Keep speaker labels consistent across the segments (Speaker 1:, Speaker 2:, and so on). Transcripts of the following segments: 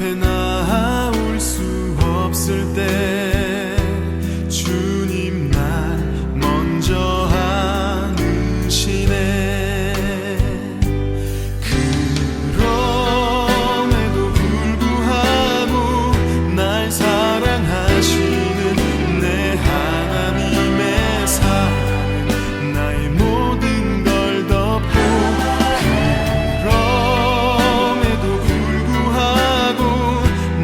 Speaker 1: 앞에 나올 수 없을 때 주님 날 먼저 안으시네. 그럼에도 불구하고 날 사랑하시는 내 하나님의 사랑, 나의 모든 걸 덮고, 그럼에도 불구하고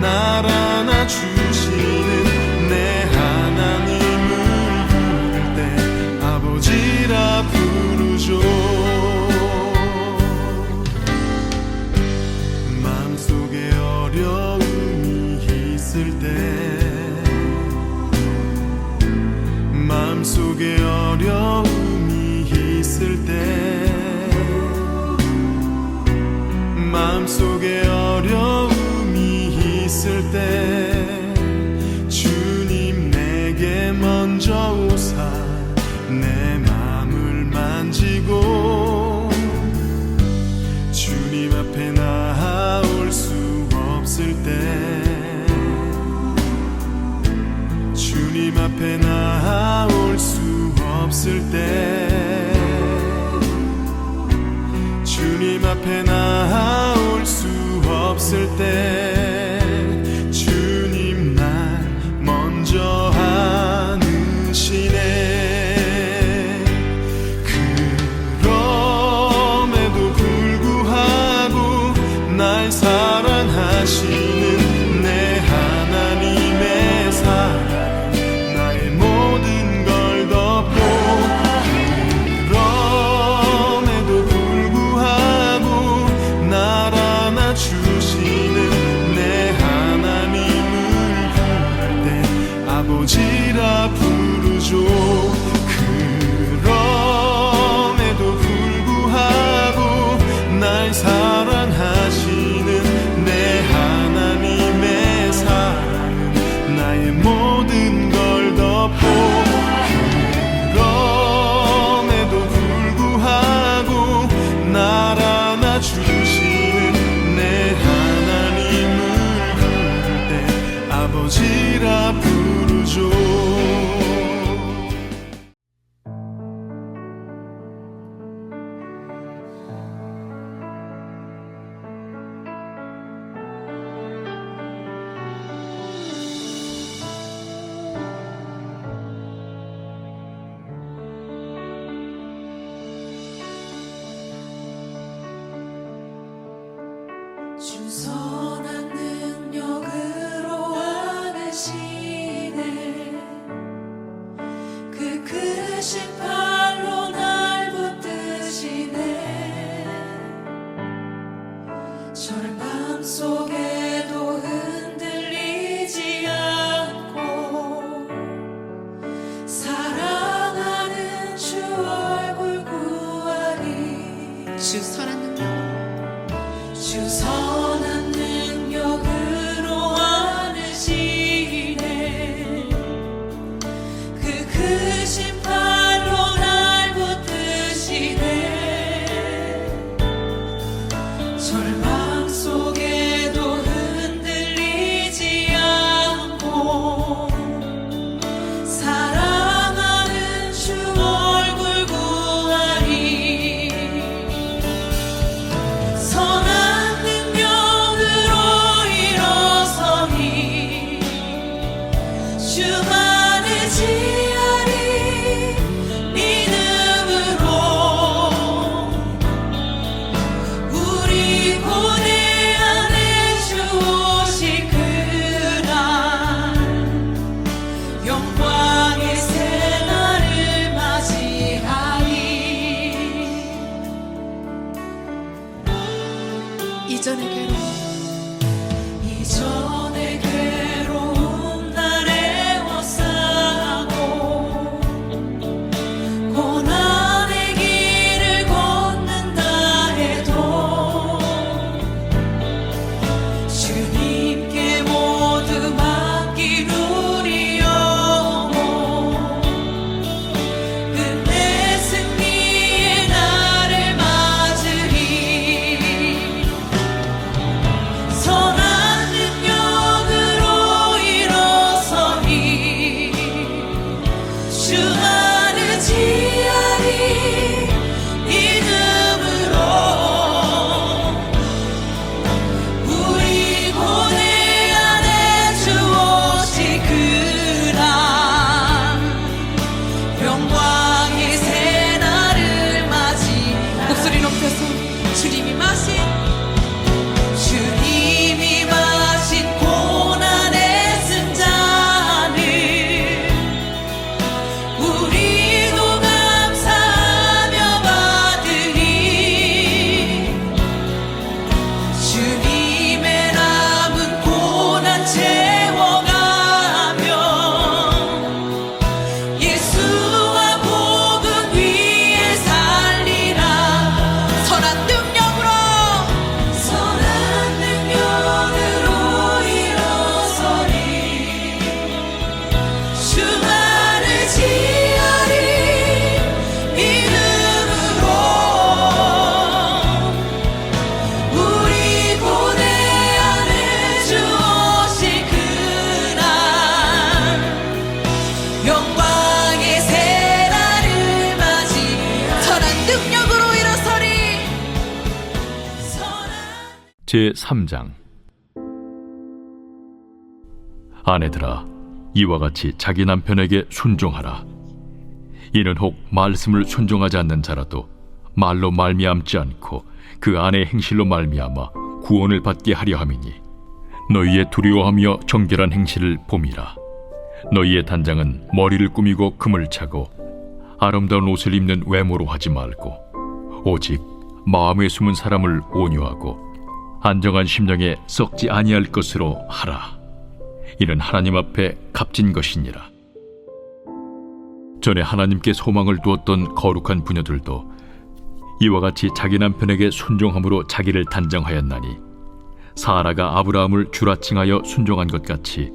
Speaker 1: 날 안아주시는 내 하나님을 부를 때 아버지라 부르죠. 마음속에 어려움이 있을 때, 마음속에 어려움이 있을 때, 마음속에 어려움이 있을 때 주님 내게 먼저 오사 내 마음을 만지고, 주님 앞에 나올 수 없을 때, 주님 앞에 나올 수 없을 때, 주님 앞에 나올 수 없을 때 주님 날 먼저 안으시네. 그럼에도 불구하고 날 사랑하시는 내 하나님의 사랑, 나의 모든 걸 덮고, 그럼에도 불구하고 날 안아주시는 내 하나님을 부를 때 아버지라 부르죠. 그럼에도 불구하고 날 사랑하시는 내 하나님의 사랑은 나의 모든 걸 덮고, 그럼에도 불구하고 날 안아주시는 내 하나님을 부를 때 아버지라 부르죠.
Speaker 2: 주 선한 능력으로 안으시네. 그 크신 팔로 날 붙드시네. 절망 속에도 흔들리지 않고 사랑하는 주 얼굴 구하리.
Speaker 3: 주 선한 능력,
Speaker 2: 주 선한 능력으로 안으시네. 그 크신 팔로 날 붙드시네. 절망 속에도 흔들리지 않고 사랑하는 주 얼굴 구하리. 선한 능력으로 일어서니 주만을 지하리. 믿음으로 우리 고뇌하는 주 오실 그날 영광의 새날을 맞이하리.
Speaker 3: 이전의 괴로움,
Speaker 2: 이전의 괴로움 날 애워싸고 고난의 길을 걷는다 해도 주님께 모두 맡긴 우리 영혼 끝내 승리의 날을 맞으리.
Speaker 4: 제3장. 아내들아, 이와 같이 자기 남편에게 순종하라. 이는 혹 말씀을 순종하지 않는 자라도 말로 말미암지 않고 그 아내의 행실로 말미암아 구원을 받게 하려 함이니, 너희의 두려워하며 정결한 행실을 봄이라. 너희의 단장은 머리를 꾸미고 금을 차고 아름다운 옷을 입는 외모로 하지 말고, 오직 마음에 숨은 사람을 온유하고 안정한 심령에 썩지 아니할 것으로 하라. 이는 하나님 앞에 값진 것이니라. 전에 하나님께 소망을 두었던 거룩한 부녀들도 이와 같이 자기 남편에게 순종함으로 자기를 단정하였나니, 사라가 아브라함을 주라칭하여 순종한 것 같이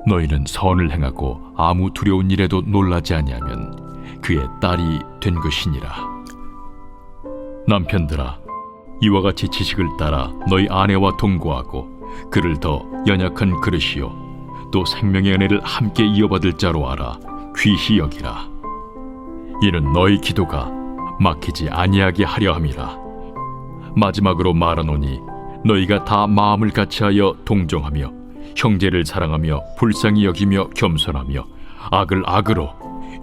Speaker 4: 너희는 선을 행하고 아무 두려운 일에도 놀라지 아니하면 그의 딸이 된 것이니라. 남편들아, 이와 같이 지식을 따라 너희 아내와 동거하고 그를 더 연약한 그릇이요 또 생명의 은혜를 함께 이어받을 자로 알아 귀히 여기라. 이는 너희 기도가 막히지 아니하게 하려 함이라. 마지막으로 말하노니, 너희가 다 마음을 같이하여 동정하며 형제를 사랑하며 불쌍히 여기며 겸손하며 악을 악으로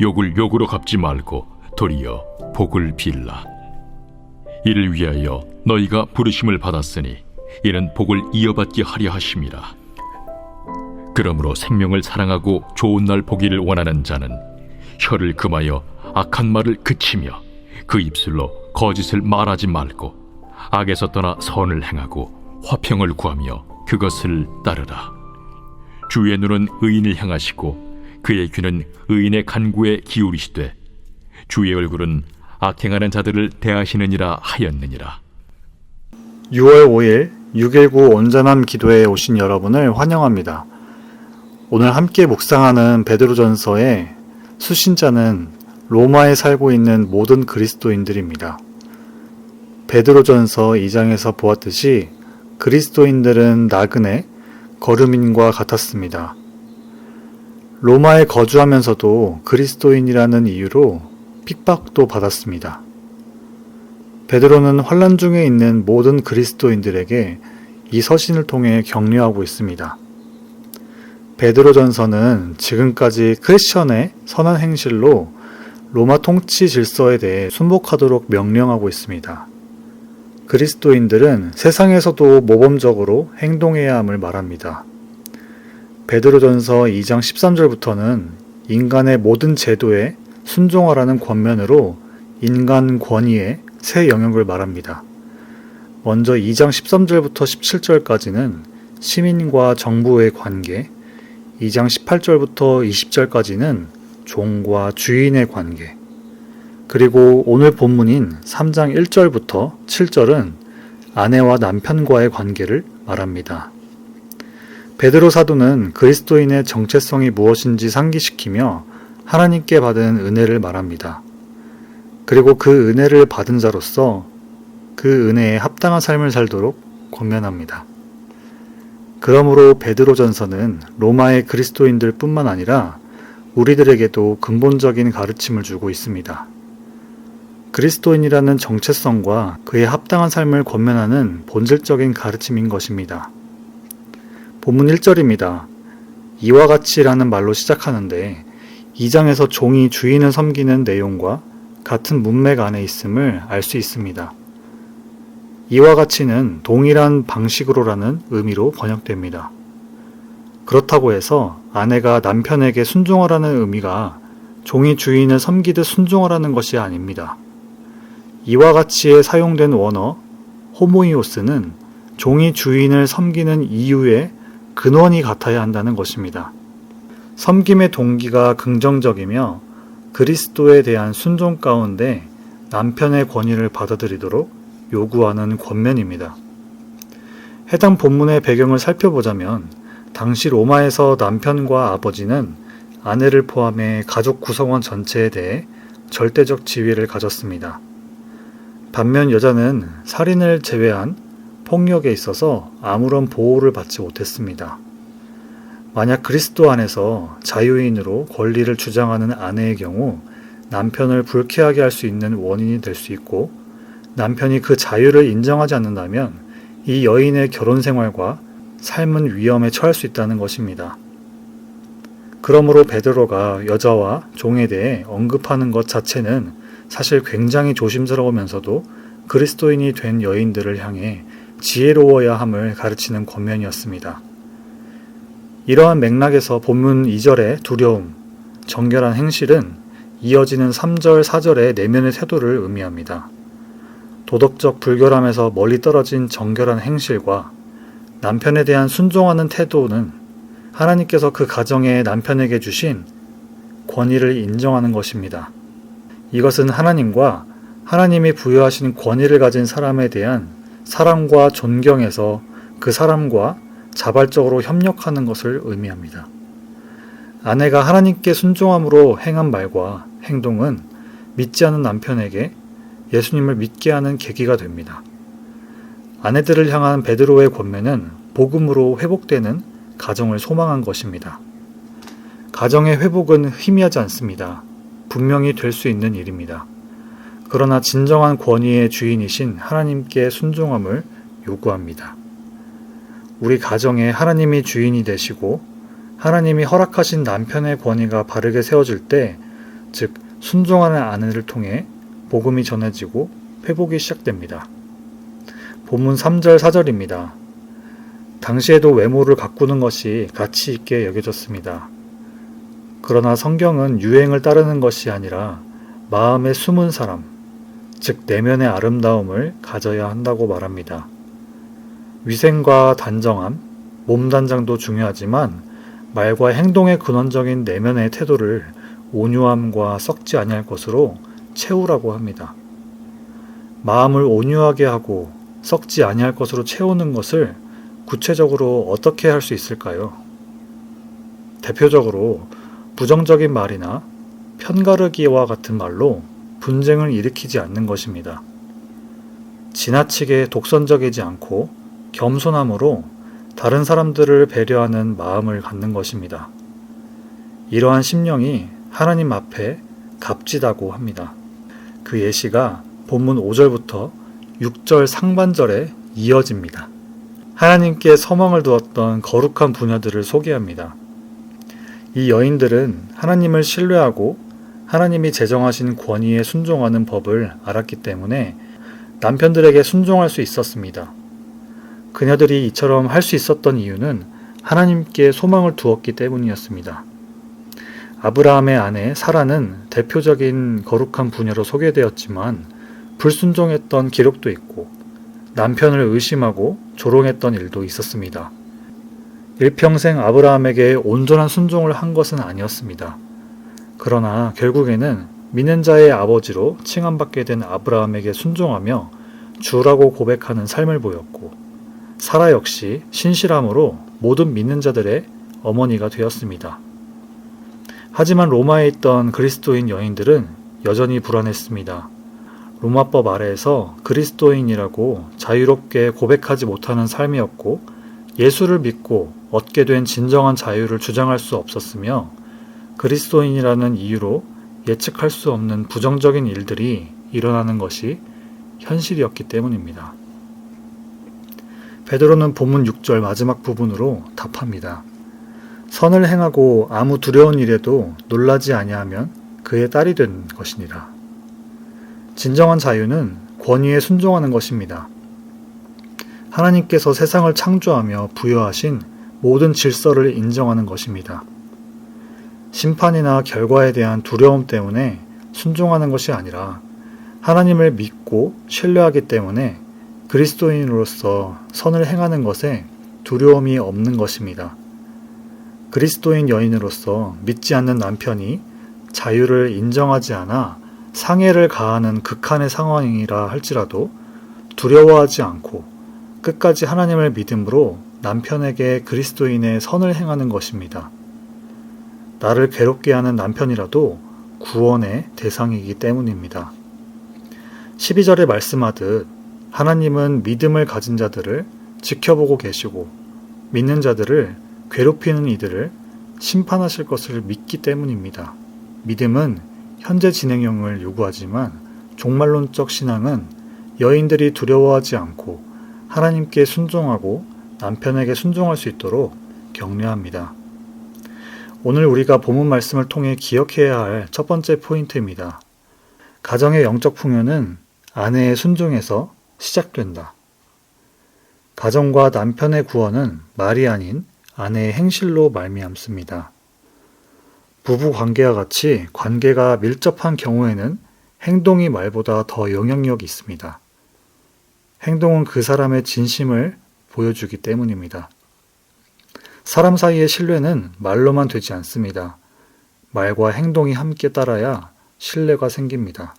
Speaker 4: 욕을 욕으로 갚지 말고 도리어 복을 빌라. 이를 위하여 너희가 부르심을 받았으니 이는 복을 이어받게 하려 하심이라. 그러므로 생명을 사랑하고 좋은 날 보기를 원하는 자는 혀를 금하여 악한 말을 그치며 그 입술로 거짓을 말하지 말고 악에서 떠나 선을 행하고 화평을 구하며 그것을 따르라. 주의 눈은 의인을 향하시고 그의 귀는 의인의 간구에 기울이시되 주의 얼굴은 악행하는 자들을 대하시느니라 하였느니라.
Speaker 5: 6월 5일 6.19 온전함 기도에 오신 여러분을 환영합니다. 오늘 함께 묵상하는 베드로전서의 수신자는 로마에 살고 있는 모든 그리스도인들입니다. 베드로전서 2장에서 보았듯이 그리스도인들은 나그네, 거류민과 같았습니다. 로마에 거주하면서도 그리스도인이라는 이유로 핍박도 받았습니다. 베드로는 환난 중에 있는 모든 그리스도인들에게 이 서신을 통해 격려하고 있습니다. 베드로전서는 지금까지 크리스천의 선한 행실로 로마 통치 질서에 대해 순복하도록 명령하고 있습니다. 그리스도인들은 세상에서도 모범적으로 행동해야 함을 말합니다. 베드로전서 2장 13절부터는 인간의 모든 제도에 순종하라는 권면으로 인간 권위의 새 영역을 말합니다. 먼저 2장 13절부터 17절까지는 시민과 정부의 관계, 2장 18절부터 20절까지는 종과 주인의 관계, 그리고 오늘 본문인 3장 1절부터 7절은 아내와 남편과의 관계를 말합니다. 베드로 사도는 그리스도인의 정체성이 무엇인지 상기시키며 하나님께 받은 은혜를 말합니다. 그리고 그 은혜를 받은 자로서 그 은혜에 합당한 삶을 살도록 권면합니다. 그러므로 베드로전서는 로마의 그리스도인들 뿐만 아니라 우리들에게도 근본적인 가르침을 주고 있습니다. 그리스도인이라는 정체성과 그에 합당한 삶을 권면하는 본질적인 가르침인 것입니다. 본문 1절입니다. 이와 같이라는 말로 시작하는데 2장에서 종이 주인을 섬기는 내용과 같은 문맥 안에 있음을 알 수 있습니다. 이와 같이는 동일한 방식으로라는 의미로 번역됩니다. 그렇다고 해서 아내가 남편에게 순종하라는 의미가 종이 주인을 섬기듯 순종하라는 것이 아닙니다. 이와 같이에 사용된 원어 호모이오스는 종이 주인을 섬기는 이유의 근원이 같아야 한다는 것입니다. 섬김의 동기가 긍정적이며 그리스도에 대한 순종 가운데 남편의 권위를 받아들이도록 요구하는 권면입니다. 해당 본문의 배경을 살펴보자면 당시 로마에서 남편과 아버지는 아내를 포함해 가족 구성원 전체에 대해 절대적 지위를 가졌습니다. 반면 여자는 살인을 제외한 폭력에 있어서 아무런 보호를 받지 못했습니다. 만약 그리스도 안에서 자유인으로 권리를 주장하는 아내의 경우 남편을 불쾌하게 할 수 있는 원인이 될 수 있고, 남편이 그 자유를 인정하지 않는다면 이 여인의 결혼 생활과 삶은 위험에 처할 수 있다는 것입니다. 그러므로 베드로가 여자와 종에 대해 언급하는 것 자체는 사실 굉장히 조심스러우면서도 그리스도인이 된 여인들을 향해 지혜로워야 함을 가르치는 권면이었습니다. 이러한 맥락에서 본문 2절의 두려움, 정결한 행실은 이어지는 3절, 4절의 내면의 태도를 의미합니다. 도덕적 불결함에서 멀리 떨어진 정결한 행실과 남편에 대한 순종하는 태도는 하나님께서 그 가정에 남편에게 주신 권위를 인정하는 것입니다. 이것은 하나님과 하나님이 부여하신 권위를 가진 사람에 대한 사랑과 존경에서 그 사람과 자발적으로 협력하는 것을 의미합니다. 아내가 하나님께 순종함으로 행한 말과 행동은 믿지 않는 남편에게 예수님을 믿게 하는 계기가 됩니다. 아내들을 향한 베드로의 권면은 복음으로 회복되는 가정을 소망한 것입니다. 가정의 회복은 희미하지 않습니다. 분명히 될 수 있는 일입니다. 그러나 진정한 권위의 주인이신 하나님께 순종함을 요구합니다. 우리 가정에 하나님이 주인이 되시고 하나님이 허락하신 남편의 권위가 바르게 세워질 때, 즉 순종하는 아내를 통해 복음이 전해지고 회복이 시작됩니다. 본문 3절 4절입니다. 당시에도 외모를 가꾸는 것이 가치 있게 여겨졌습니다. 그러나 성경은 유행을 따르는 것이 아니라 마음의 숨은 사람, 즉 내면의 아름다움을 가져야 한다고 말합니다. 위생과 단정함, 몸 단장도 중요하지만 말과 행동의 근원적인 내면의 태도를 온유함과 썩지 아니할 것으로 채우라고 합니다. 마음을 온유하게 하고 썩지 아니할 것으로 채우는 것을 구체적으로 어떻게 할 수 있을까요? 대표적으로 부정적인 말이나 편가르기와 같은 말로 분쟁을 일으키지 않는 것입니다. 지나치게 독선적이지 않고 겸손함으로 다른 사람들을 배려하는 마음을 갖는 것입니다. 이러한 심령이 하나님 앞에 값지다고 합니다. 그 예시가 본문 5절부터 6절 상반절에 이어집니다. 하나님께 소망을 두었던 거룩한 부녀들을 소개합니다. 이 여인들은 하나님을 신뢰하고 하나님이 제정하신 권위에 순종하는 법을 알았기 때문에 남편들에게 순종할 수 있었습니다. 그녀들이 이처럼 할 수 있었던 이유는 하나님께 소망을 두었기 때문이었습니다. 아브라함의 아내 사라는 대표적인 거룩한 부녀로 소개되었지만 불순종했던 기록도 있고 남편을 의심하고 조롱했던 일도 있었습니다. 일평생 아브라함에게 온전한 순종을 한 것은 아니었습니다. 그러나 결국에는 믿는 자의 아버지로 칭함받게 된 아브라함에게 순종하며 주라고 고백하는 삶을 보였고, 사라 역시 신실함으로 모든 믿는 자들의 어머니가 되었습니다. 하지만 로마에 있던 그리스도인 여인들은 여전히 불안했습니다. 로마법 아래에서 그리스도인이라고 자유롭게 고백하지 못하는 삶이었고, 예수를 믿고 얻게 된 진정한 자유를 주장할 수 없었으며, 그리스도인이라는 이유로 예측할 수 없는 부정적인 일들이 일어나는 것이 현실이었기 때문입니다. 베드로는 본문 6절 마지막 부분으로 답합니다. 선을 행하고 아무 두려운 일에도 놀라지 아니하면 그의 딸이 된 것이니라. 진정한 자유는 권위에 순종하는 것입니다. 하나님께서 세상을 창조하며 부여하신 모든 질서를 인정하는 것입니다. 심판이나 결과에 대한 두려움 때문에 순종하는 것이 아니라 하나님을 믿고 신뢰하기 때문에 그리스도인으로서 선을 행하는 것에 두려움이 없는 것입니다. 그리스도인 여인으로서 믿지 않는 남편이 자유를 인정하지 않아 상해를 가하는 극한의 상황이라 할지라도 두려워하지 않고 끝까지 하나님을 믿음으로 남편에게 그리스도인의 선을 행하는 것입니다. 나를 괴롭게 하는 남편이라도 구원의 대상이기 때문입니다. 12절에 말씀하듯 하나님은 믿음을 가진 자들을 지켜보고 계시고 믿는 자들을 괴롭히는 이들을 심판하실 것을 믿기 때문입니다. 믿음은 현재 진행형을 요구하지만 종말론적 신앙은 여인들이 두려워하지 않고 하나님께 순종하고 남편에게 순종할 수 있도록 격려합니다. 오늘 우리가 본문 말씀을 통해 기억해야 할 첫 번째 포인트입니다. 가정의 영적 풍요는 아내의 순종에서 시작된다. 가정과 남편의 구원은 말이 아닌 아내의 행실로 말미암습니다. 부부 관계와 같이 관계가 밀접한 경우에는 행동이 말보다 더 영향력이 있습니다. 행동은 그 사람의 진심을 보여주기 때문입니다. 사람 사이의 신뢰는 말로만 되지 않습니다. 말과 행동이 함께 따라야 신뢰가 생깁니다.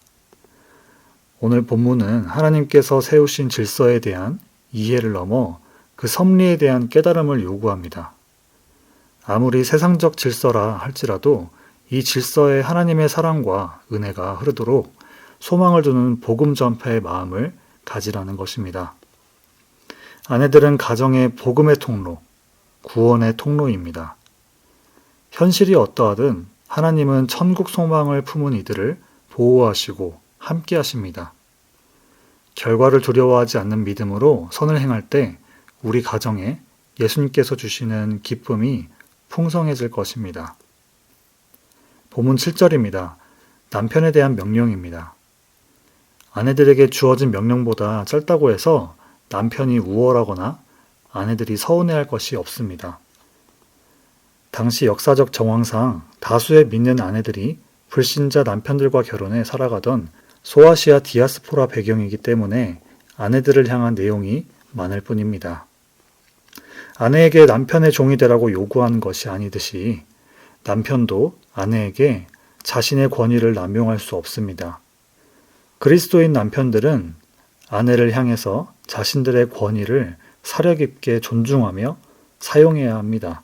Speaker 5: 오늘 본문은 하나님께서 세우신 질서에 대한 이해를 넘어 그 섭리에 대한 깨달음을 요구합니다. 아무리 세상적 질서라 할지라도 이 질서에 하나님의 사랑과 은혜가 흐르도록 소망을 두는 복음 전파의 마음을 가지라는 것입니다. 아내들은 가정의 복음의 통로, 구원의 통로입니다. 현실이 어떠하든 하나님은 천국 소망을 품은 이들을 보호하시고 함께 하십니다. 결과를 두려워하지 않는 믿음으로 선을 행할 때 우리 가정에 예수님께서 주시는 기쁨이 풍성해질 것입니다. 본문 7절입니다. 남편에 대한 명령입니다. 아내들에게 주어진 명령보다 짧다고 해서 남편이 우월하거나 아내들이 서운해할 것이 없습니다. 당시 역사적 정황상 다수의 믿는 아내들이 불신자 남편들과 결혼해 살아가던 소아시아 디아스포라 배경이기 때문에 아내들을 향한 내용이 많을 뿐입니다. 아내에게 남편의 종이 되라고 요구하는 것이 아니듯이 남편도 아내에게 자신의 권위를 남용할 수 없습니다. 그리스도인 남편들은 아내를 향해서 자신들의 권위를 사려 깊게 존중하며 사용해야 합니다.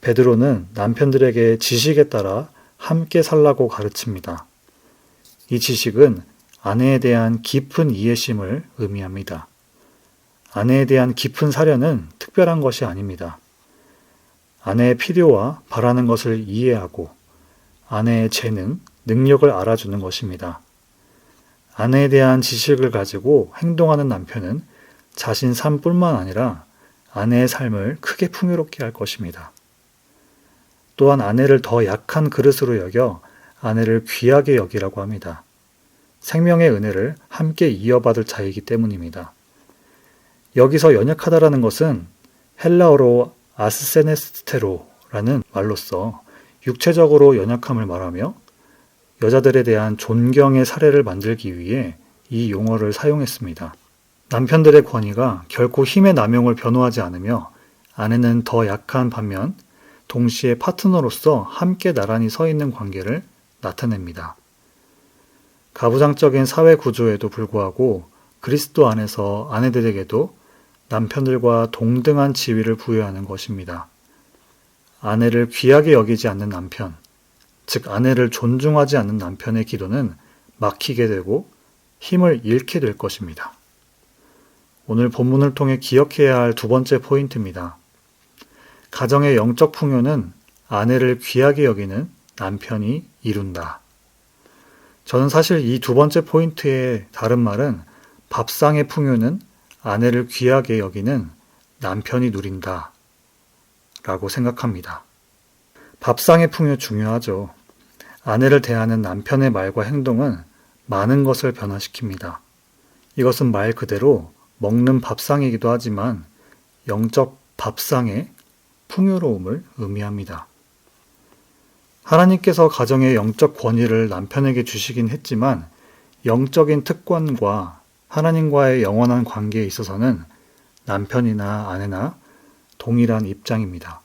Speaker 5: 베드로는 남편들에게 지식에 따라 함께 살라고 가르칩니다. 이 지식은 아내에 대한 깊은 이해심을 의미합니다. 아내에 대한 깊은 사려는 특별한 것이 아닙니다. 아내의 필요와 바라는 것을 이해하고 아내의 재능, 능력을 알아주는 것입니다. 아내에 대한 지식을 가지고 행동하는 남편은 자신 삶뿐만 아니라 아내의 삶을 크게 풍요롭게 할 것입니다. 또한 아내를 더 약한 그릇으로 여겨 아내를 귀하게 여기라고 합니다. 생명의 은혜를 함께 이어받을 자이기 때문입니다. 여기서 연약하다라는 것은 헬라어로 아스세네스테로라는 말로써 육체적으로 연약함을 말하며 여자들에 대한 존경의 사례를 만들기 위해 이 용어를 사용했습니다. 남편들의 권위가 결코 힘의 남용을 변호하지 않으며 아내는 더 약한 반면 동시에 파트너로서 함께 나란히 서 있는 관계를 나타냅니다. 가부장적인 사회 구조에도 불구하고 그리스도 안에서 아내들에게도 남편들과 동등한 지위를 부여하는 것입니다. 아내를 귀하게 여기지 않는 남편, 즉 아내를 존중하지 않는 남편의 기도는 막히게 되고 힘을 잃게 될 것입니다. 오늘 본문을 통해 기억해야 할 두 번째 포인트입니다. 가정의 영적 풍요는 아내를 귀하게 여기는 남편이 이룬다. 저는 사실 이 두 번째 포인트의 다른 말은 밥상의 풍요는 아내를 귀하게 여기는 남편이 누린다 라고 생각합니다. 밥상의 풍요 중요하죠. 아내를 대하는 남편의 말과 행동은 많은 것을 변화시킵니다. 이것은 말 그대로 먹는 밥상이기도 하지만 영적 밥상의 풍요로움을 의미합니다. 하나님께서 가정의 영적 권위를 남편에게 주시긴 했지만 영적인 특권과 하나님과의 영원한 관계에 있어서는 남편이나 아내나 동일한 입장입니다.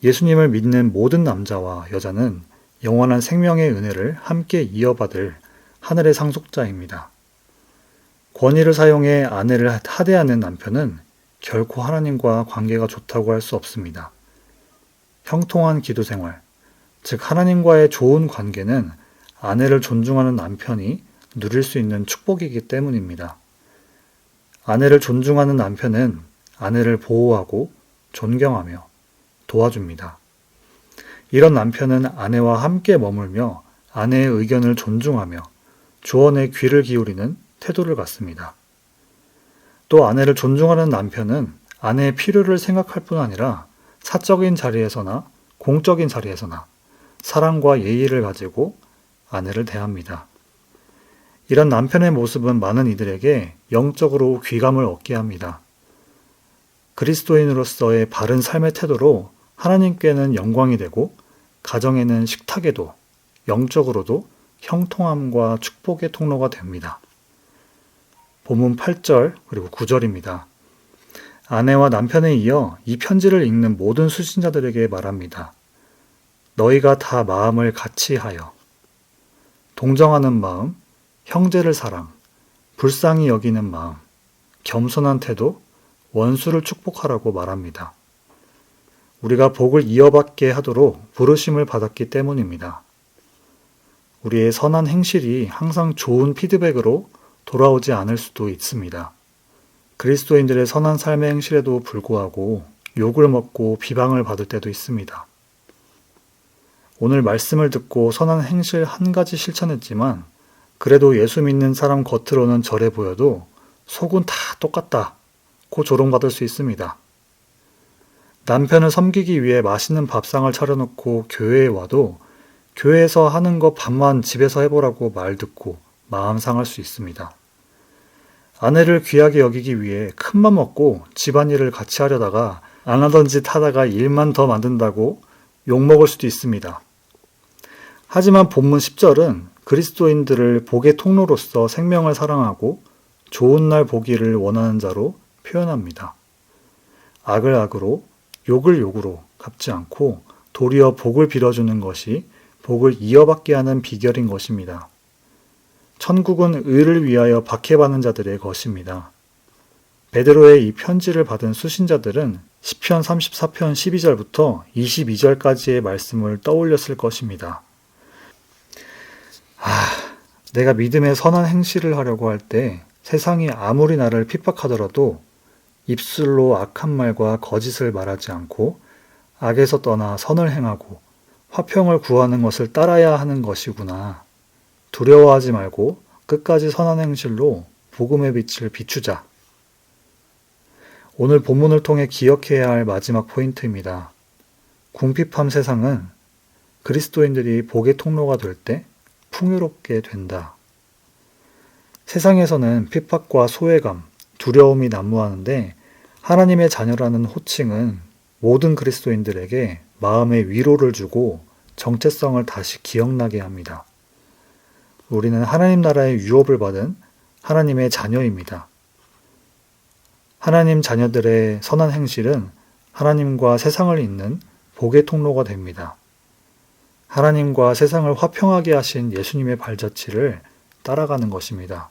Speaker 5: 예수님을 믿는 모든 남자와 여자는 영원한 생명의 은혜를 함께 이어받을 하늘의 상속자입니다. 권위를 사용해 아내를 하대하는 남편은 결코 하나님과 관계가 좋다고 할 수 없습니다. 형통한 기도 생활, 즉 하나님과의 좋은 관계는 아내를 존중하는 남편이 누릴 수 있는 축복이기 때문입니다. 아내를 존중하는 남편은 아내를 보호하고 존경하며 도와줍니다. 이런 남편은 아내와 함께 머물며 아내의 의견을 존중하며 조언에 귀를 기울이는 태도를 갖습니다. 또 아내를 존중하는 남편은 아내의 필요를 생각할 뿐 아니라 사적인 자리에서나 공적인 자리에서나 사랑과 예의를 가지고 아내를 대합니다. 이런 남편의 모습은 많은 이들에게 영적으로 귀감을 얻게 합니다. 그리스도인으로서의 바른 삶의 태도로 하나님께는 영광이 되고 가정에는 식탁에도 영적으로도 형통함과 축복의 통로가 됩니다. 본문 8절 그리고 9절입니다. 아내와 남편에 이어 이 편지를 읽는 모든 수신자들에게 말합니다. 너희가 다 마음을 같이 하여 동정하는 마음, 형제를 사랑, 불쌍히 여기는 마음, 겸손한 태도, 원수를 축복하라고 말합니다. 우리가 복을 이어받게 하도록 부르심을 받았기 때문입니다. 우리의 선한 행실이 항상 좋은 피드백으로 돌아오지 않을 수도 있습니다. 그리스도인들의 선한 삶의 행실에도 불구하고 욕을 먹고 비방을 받을 때도 있습니다. 오늘 말씀을 듣고 선한 행실 한 가지 실천했지만 그래도 예수 믿는 사람 겉으로는 저래 보여도 속은 다 똑같다고 조롱받을 수 있습니다. 남편을 섬기기 위해 맛있는 밥상을 차려놓고 교회에 와도 교회에서 하는 거 반만 집에서 해보라고 말 듣고 마음 상할 수 있습니다. 아내를 귀하게 여기기 위해 큰맘 먹고 집안일을 같이 하려다가 안 하던 짓 하다가 일만 더 만든다고 욕먹을 수도 있습니다. 하지만 본문 10절은 그리스도인들을 복의 통로로서 생명을 사랑하고 좋은 날 보기를 원하는 자로 표현합니다. 악을 악으로 욕을 욕으로 갚지 않고 도리어 복을 빌어주는 것이 복을 이어받게 하는 비결인 것입니다. 천국은 의를 위하여 박해받는 자들의 것입니다. 베드로의 이 편지를 받은 수신자들은 시편 34편 12절부터 22절까지의 말씀을 떠올렸을 것입니다. 내가 믿음의 선한 행실을 하려고 할 때 세상이 아무리 나를 핍박하더라도 입술로 악한 말과 거짓을 말하지 않고 악에서 떠나 선을 행하고 화평을 구하는 것을 따라야 하는 것이구나. 두려워하지 말고 끝까지 선한 행실로 복음의 빛을 비추자. 오늘 본문을 통해 기억해야 할 마지막 포인트입니다. 궁핍한 세상은 그리스도인들이 복의 통로가 될 때 풍요롭게 된다. 세상에서는 핍박과 소외감, 두려움이 난무하는데 하나님의 자녀라는 호칭은 모든 그리스도인들에게 마음의 위로를 주고 정체성을 다시 기억나게 합니다. 우리는 하나님 나라의 유업을 받은 하나님의 자녀입니다. 하나님 자녀들의 선한 행실은 하나님과 세상을 잇는 복의 통로가 됩니다. 하나님과 세상을 화평하게 하신 예수님의 발자취를 따라가는 것입니다.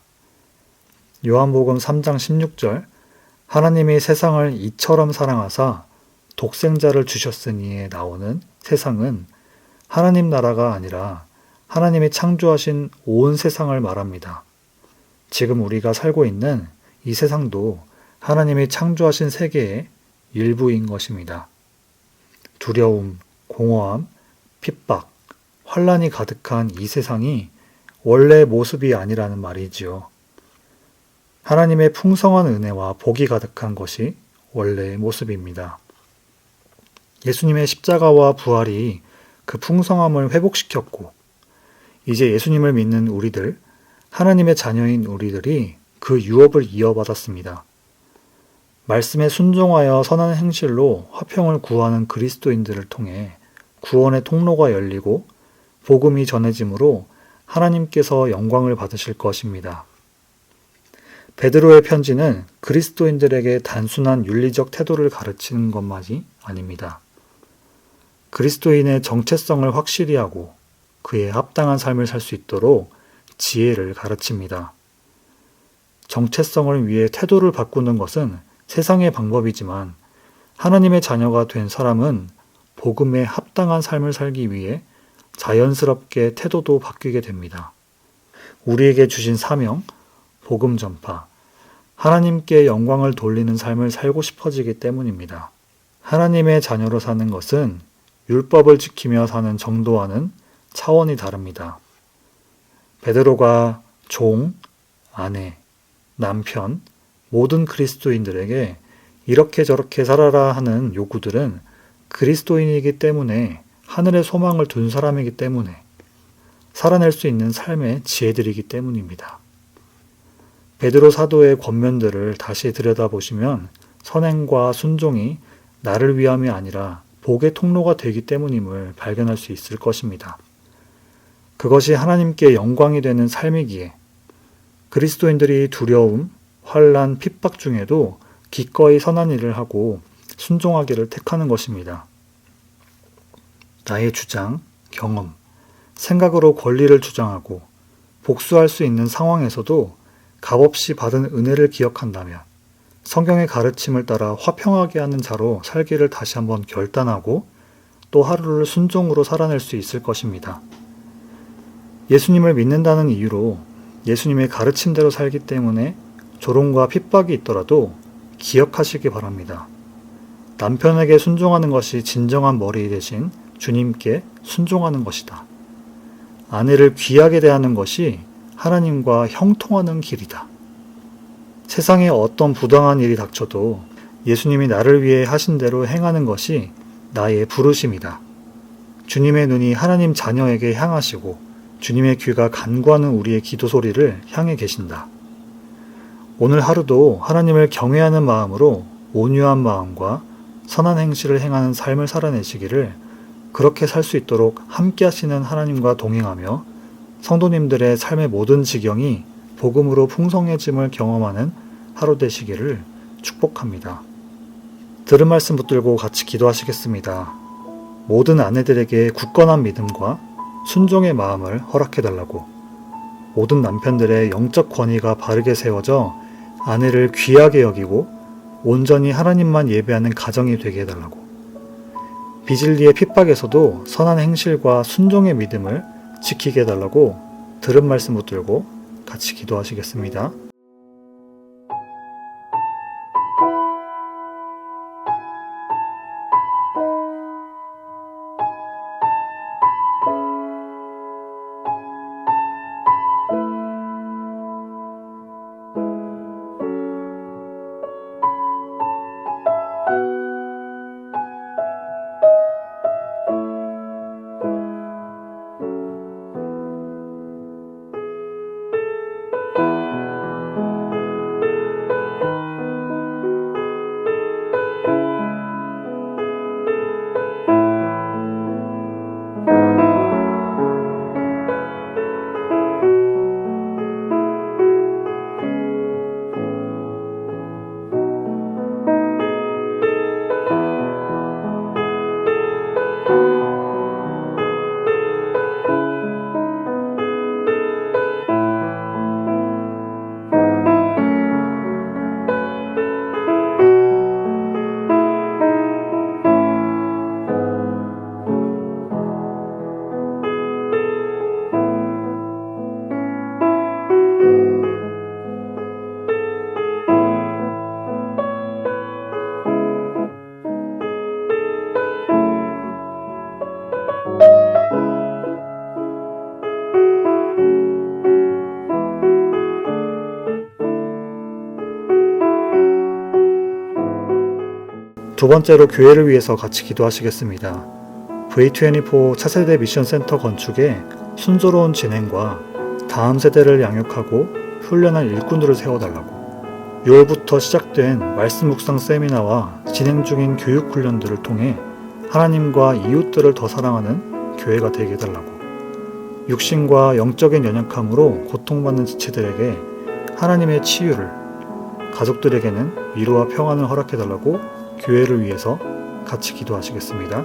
Speaker 5: 요한복음 3장 16절 하나님이 세상을 이처럼 사랑하사 독생자를 주셨으니에 나오는 세상은 하나님 나라가 아니라 하나님이 창조하신 온 세상을 말합니다. 지금 우리가 살고 있는 이 세상도 하나님이 창조하신 세계의 일부인 것입니다. 두려움, 공허함, 핍박, 환란이 가득한 이 세상이 원래 모습이 아니라는 말이지요. 하나님의 풍성한 은혜와 복이 가득한 것이 원래의 모습입니다. 예수님의 십자가와 부활이 그 풍성함을 회복시켰고 이제 예수님을 믿는 우리들, 하나님의 자녀인 우리들이 그 유업을 이어받았습니다. 말씀에 순종하여 선한 행실로 화평을 구하는 그리스도인들을 통해 구원의 통로가 열리고 복음이 전해짐으로 하나님께서 영광을 받으실 것입니다. 베드로의 편지는 그리스도인들에게 단순한 윤리적 태도를 가르치는 것만이 아닙니다. 그리스도인의 정체성을 확실히 하고 그에 합당한 삶을 살 수 있도록 지혜를 가르칩니다. 정체성을 위해 태도를 바꾸는 것은 세상의 방법이지만 하나님의 자녀가 된 사람은 복음에 합당한 삶을 살기 위해 자연스럽게 태도도 바뀌게 됩니다. 우리에게 주신 사명, 복음 전파, 하나님께 영광을 돌리는 삶을 살고 싶어지기 때문입니다. 하나님의 자녀로 사는 것은 율법을 지키며 사는 정도와는 차원이 다릅니다. 베드로가 종, 아내, 남편, 모든 그리스도인들에게 이렇게 저렇게 살아라 하는 요구들은 그리스도인이기 때문에, 하늘의 소망을 둔 사람이기 때문에, 살아낼 수 있는 삶의 지혜들이기 때문입니다. 베드로 사도의 권면들을 다시 들여다보시면 선행과 순종이 나를 위함이 아니라 복의 통로가 되기 때문임을 발견할 수 있을 것입니다. 그것이 하나님께 영광이 되는 삶이기에 그리스도인들이 두려움, 환난, 핍박 중에도 기꺼이 선한 일을 하고 순종하기를 택하는 것입니다. 나의 주장, 경험, 생각으로 권리를 주장하고 복수할 수 있는 상황에서도 값없이 받은 은혜를 기억한다면 성경의 가르침을 따라 화평하게 하는 자로 살기를 다시 한번 결단하고 또 하루를 순종으로 살아낼 수 있을 것입니다. 예수님을 믿는다는 이유로 예수님의 가르침대로 살기 때문에 조롱과 핍박이 있더라도 기억하시기 바랍니다. 남편에게 순종하는 것이 진정한 머리 대신 주님께 순종하는 것이다. 아내를 귀하게 대하는 것이 하나님과 형통하는 길이다. 세상에 어떤 부당한 일이 닥쳐도 예수님이 나를 위해 하신 대로 행하는 것이 나의 부르심이다. 주님의 눈이 하나님 자녀에게 향하시고 주님의 귀가 간구하는 우리의 기도 소리를 향해 계신다. 오늘 하루도 하나님을 경외하는 마음으로 온유한 마음과 선한 행실을 행하는 삶을 살아내시기를, 그렇게 살 수 있도록 함께 하시는 하나님과 동행하며 성도님들의 삶의 모든 지경이 복음으로 풍성해짐을 경험하는 하루 되시기를 축복합니다. 들은 말씀 붙들고 같이 기도하시겠습니다. 모든 아내들에게 굳건한 믿음과 순종의 마음을 허락해달라고, 모든 남편들의 영적 권위가 바르게 세워져 아내를 귀하게 여기고 온전히 하나님만 예배하는 가정이 되게 해달라고, 비진리의 핍박에서도 선한 행실과 순종의 믿음을 지키게 해달라고 들은 말씀 붙들고 같이 기도하시겠습니다. 두 번째로 교회를 위해서 같이 기도하시겠습니다. V24 차세대 미션 센터 건축의 순조로운 진행과 다음 세대를 양육하고 훈련할 일꾼들을 세워달라고, 6월부터 시작된 말씀 묵상 세미나와 진행 중인 교육 훈련들을 통해 하나님과 이웃들을 더 사랑하는 교회가 되게 해달라고, 육신과 영적인 연약함으로 고통받는 지체들에게 하나님의 치유를, 가족들에게는 위로와 평안을 허락해달라고 교회를 위해서 같이 기도하시겠습니다.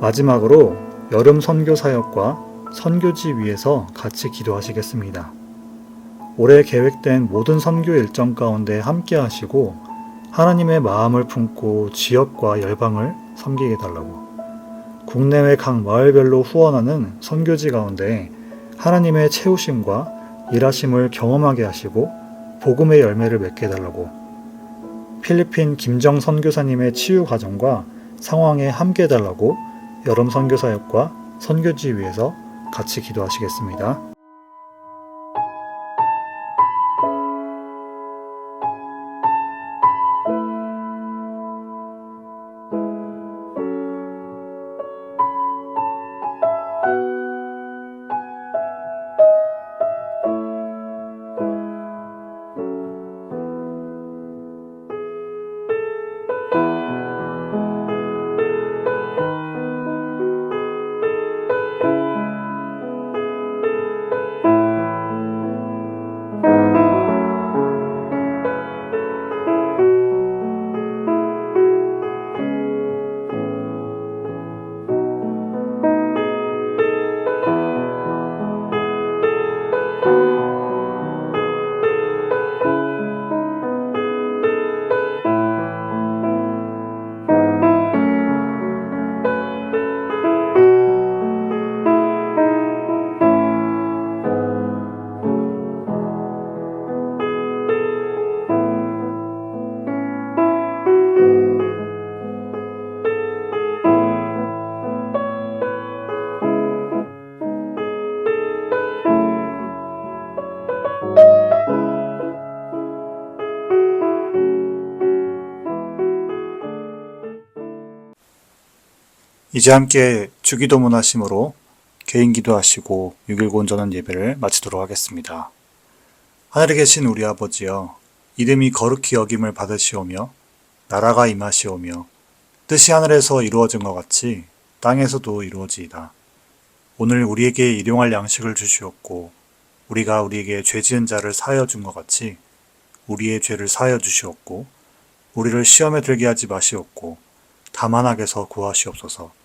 Speaker 5: 마지막으로 여름 선교 사역과 선교지 위에서 같이 기도하시겠습니다. 올해 계획된 모든 선교 일정 가운데 함께 하시고 하나님의 마음을 품고 지역과 열방을 섬기게 달라고, 국내외 각 마을별로 후원하는 선교지 가운데 하나님의 채우심과 일하심을 경험하게 하시고 복음의 열매를 맺게 해달라고, 필리핀 김정 선교사님의 치유 과정과 상황에 함께 해달라고 여름 선교 사역과 선교지 위에서 같이 기도하시겠습니다. 이제 함께 주기도문 하심으로 개인 기도하시고 6.19 온전한 예배를 마치도록 하겠습니다. 하늘에 계신 우리 아버지여, 이름이 거룩히 여김을 받으시오며 나라가 임하시오며 뜻이 하늘에서 이루어진 것 같이 땅에서도 이루어지이다. 오늘 우리에게 일용할 양식을 주시옵고 우리가 우리에게 죄 지은 자를 사하여 준 것 같이 우리의 죄를 사하여 주시옵고 우리를 시험에 들게 하지 마시옵고 다만 악에서 구하시옵소서.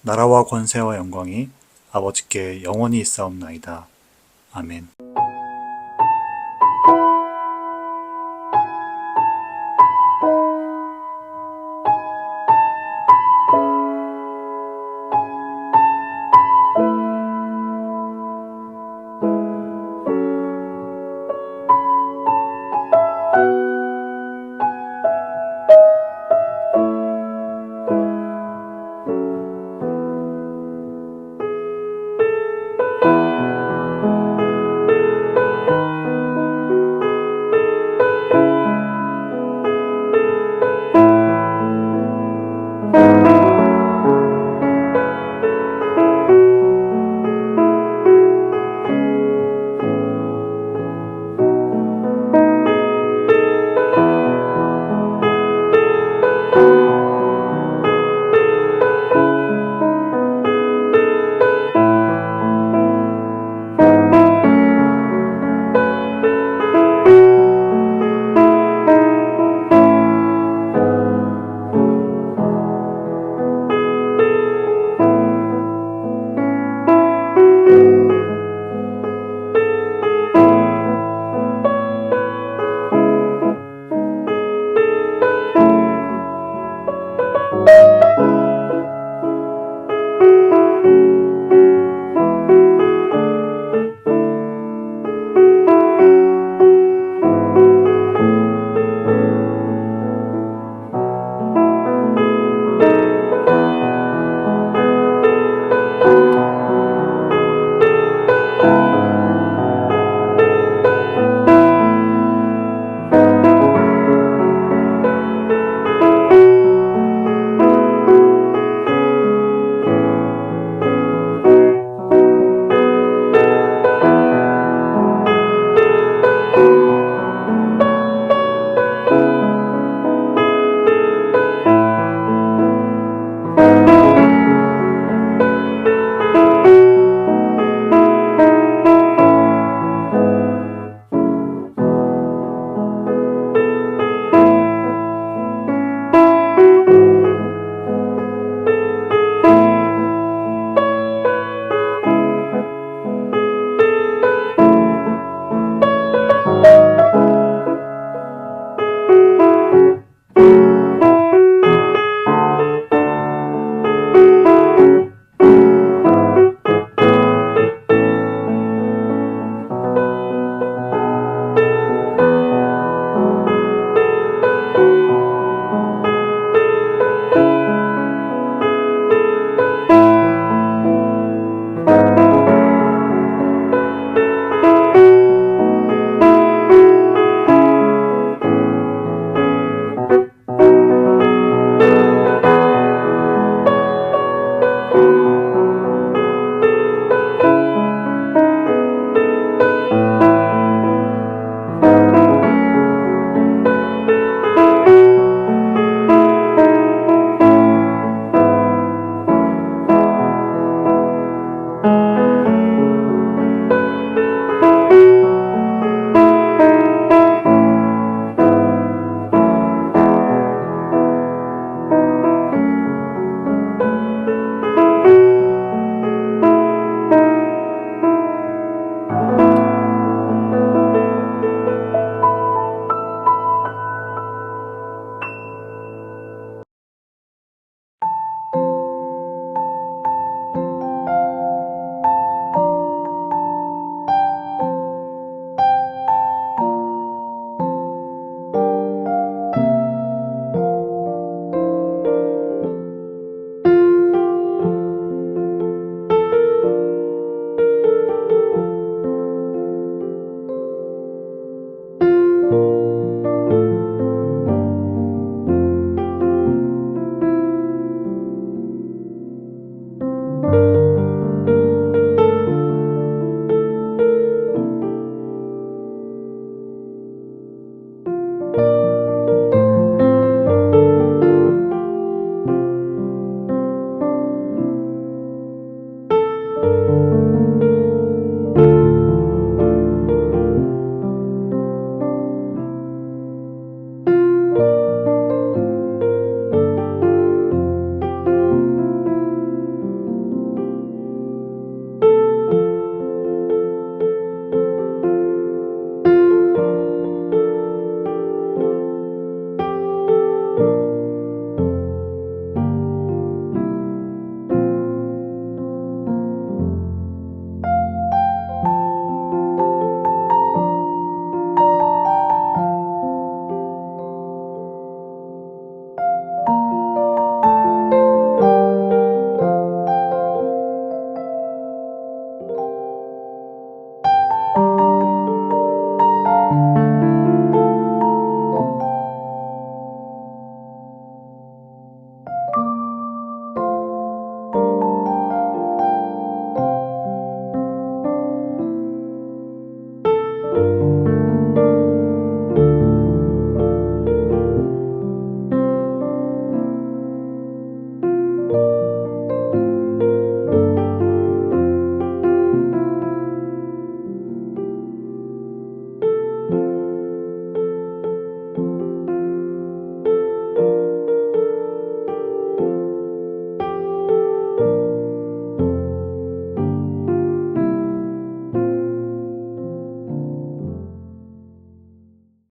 Speaker 5: 나라와 권세와 영광이 아버지께 영원히 있사옵나이다. 아멘.